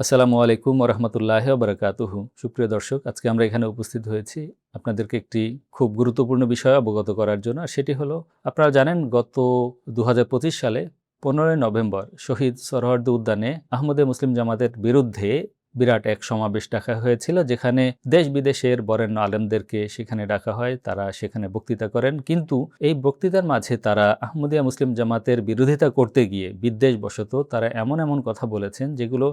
আসসালামু আলাইকুম ওরহমতুল্লাহি ওয়াবারাকাতুহু। সুপ্রিয় দর্শক, আজকে আমরা এখানে উপস্থিত হয়েছি আপনাদেরকে একটি খুব গুরুত্বপূর্ণ বিষয় অবগত করার জন্য। আর সেটি হলো, আপনারা জানেন গত ২০২৫ সালে ১৫ই নভেম্বর শহীদ সোহরাওয়ার্দী উদ্যানে আহমদে মুসলিম জামাতের বিরুদ্ধে বিরাট এক সমাবেশ ডাকা হয়েছিল, যেখানে দেশ বিদেশের বরেণ্য আলেমদেরকে সেখানে ডাকা হয়। তারা সেখানে বক্তৃতা করেন, কিন্তু এই বক্তৃতার মাঝে তারা আহমদিয়া মুসলিম জামাতের বিরোধিতা করতে গিয়ে বিদ্বেষবশত তারা এমন এমন কথা বলেছেন যেগুলো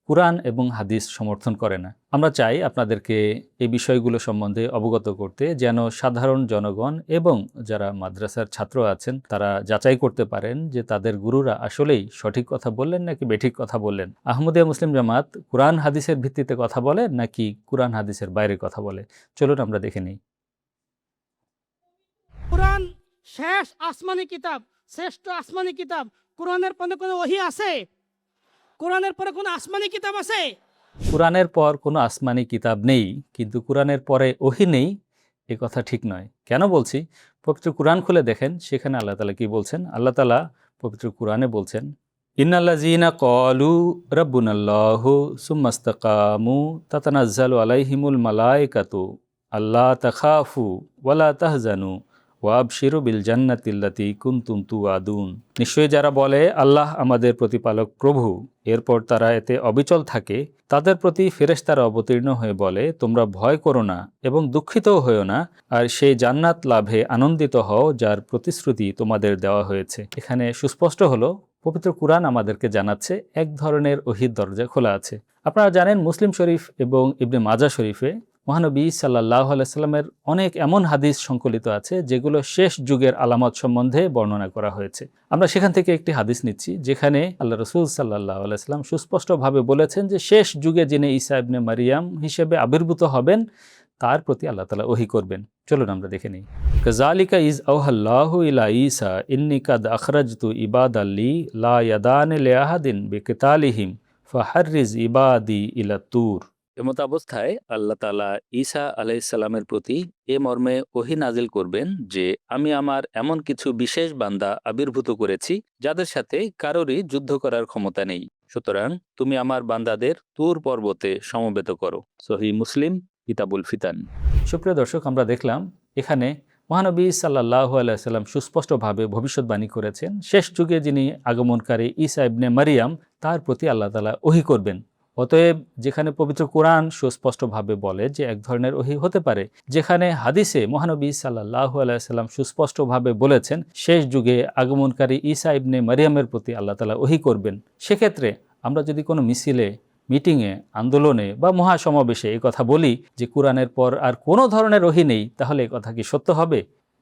কুরআন এবং হাদিস সমর্থন করে না। আমরা চাই আপনাদেরকে এই বিষয়গুলো সম্বন্ধে অবগত করতে, যেন সাধারণ জনগণ এবং যারা মাদ্রাসার ছাত্র আছেন তারা যাচাই করতে পারেন যে তাদের গুরুরা আসলেই সঠিক কথা বললেন নাকি বেঠিক কথা বললেন। আহমদিয়া মুসলিম জামাত কুরআন হাদিসের ভিত্তিতে কথা বলে নাকি কুরআন হাদিসের বাইরে কথা বলে, চলুন আমরা দেখে নিই। কুরআন শেষ আসমানি কিতাব, শ্রেষ্ঠ আসমানি কিতাব। কুরআনের পরে কোনো ওহী আছে? কুরআনের পরে কোনো আসমানি কিতাব আছে? কুরআনের পর কোনো আসমানি কিতাব নেই, কিন্তু কুরআনের পরে ওহী নেই এ কথা ঠিক নয়। কেন বলছি? পবিত্র কুরআন খুলে দেখেন, সেখানে আল্লাহ তাআলা কি বলছেন। আল্লাহ তাআলা পবিত্র কুরআনে বলছেন, ইন্নাল্লাযীনা ক্বালু রাব্বুনাল্লাহু সুম্মা ইসতাকামু তাতানাজ্জালু আলাইহিমুল মালায়েকাতু আল্লা তাখাফু ওয়ালা তাহজানু ওয়াবশিরু বিল জান্নাতিল্লাতী কুনতুম তুআদুন। নিশ্চয়ই যারা বলে আল্লাহ আমাদের প্রতিপালক প্রভু, এরপর তারা এতে অবিচল থাকে, তাদের প্রতি ফেরেশতারা অবতীর্ণ হয়ে বলে, তোমরা ভয় করো না এবং দুঃখিতও হয়েও না, আর সেই জান্নাত লাভে আনন্দিত হও যার প্রতিশ্রুতি তোমাদের দেওয়া হয়েছে। এখানে সুস্পষ্ট হলো, পবিত্র কুরআন আমাদেরকে জানাচ্ছে এক ধরনের ওহীর দরজা খোলা আছে। আপনারা জানেন মুসলিম শরীফ এবং ইবনে মাজাহ শরীফে মহানবী সাল্লাল্লাহু আলাইহি সাল্লামের অনেক এমন হাদিস সংকলিত আছে যেগুলো শেষ যুগের আলামত সম্বন্ধে বর্ণনা করা হয়েছে। আমরা সেখান থেকে একটি হাদিস নিচ্ছি, যেখানে আল্লাহ রাসূল সাল্লাল্লাহু আলাইহি সাল্লাম সুস্পষ্টভাবে বলেছেন যে শেষ যুগে যিনি ঈসা ইবনে মারিয়াম হিসেবে আবির্ভূত হবেন তার প্রতি আল্লাহ তাআলা ওহী করবেন। চলুন আমরা দেখে নিই। কাযালিকা ইজ আওহাল্লাহু ইলা ঈসা ইন্নী কাদ আখরাজতু ইবাদাল্লি লা ইয়াদান লিআহাদিন বিকিতালিহিম ফাহাররিজ ইবাদি ইলা তুর। এমত অবস্থায় আল্লাহ তাআলা ঈসা আলাইহিস সালামের প্রতি এ মর্মে ওহী নাজিল করবেন যে, আমি আমার এমন কিছু বিশেষ বান্দা আবির্ভূত করেছি যাদের সাথে কারোরই যুদ্ধ করার ক্ষমতা নেই, সুতরাং তুমি আমার বান্দাদের তুর পর্বতে সমবেত করো। সহিহ মুসলিম কিতাবুল ফিতান। সুপ্রিয় দর্শক, আমরা দেখলাম এখানে মহানবী সাল্লাল্লাহু আলাইহি সাল্লাম সুস্পষ্টভাবে ভবিষ্যৎবাণী করেছেন শেষ যুগে যিনি আগমনকারী ঈসা ইবনে মারিয়াম তার প্রতি আল্লাহ তাআলা ওহী করবেন। অতএব যেখানে পবিত্র কুরআন সুস্পষ্টভাবে বলে যে এক ধরনের ওহী হতে পারে, যেখানে হাদিসে মহানবী সাল্লাল্লাহু আলাইহি সাল্লাম সুস্পষ্টভাবে বলেছেন শেষ যুগে আগমনকারী ঈসা ইবনে মারিয়ামের প্রতি আল্লাহ তাআলা ওহী করবেন, সেক্ষেত্রে আমরা যদি কোনো মিছিলে, মিটিংয়ে, আন্দোলনে বা মহাসমাবেশে এই কথা বলি যে কুরআনের পর আর কোনো ধরনের ওহী নেই, তাহলে এই কথা কি সত্য হবে?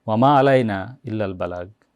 ওয়ামা আলাইনা ইল্লাল বালাগ।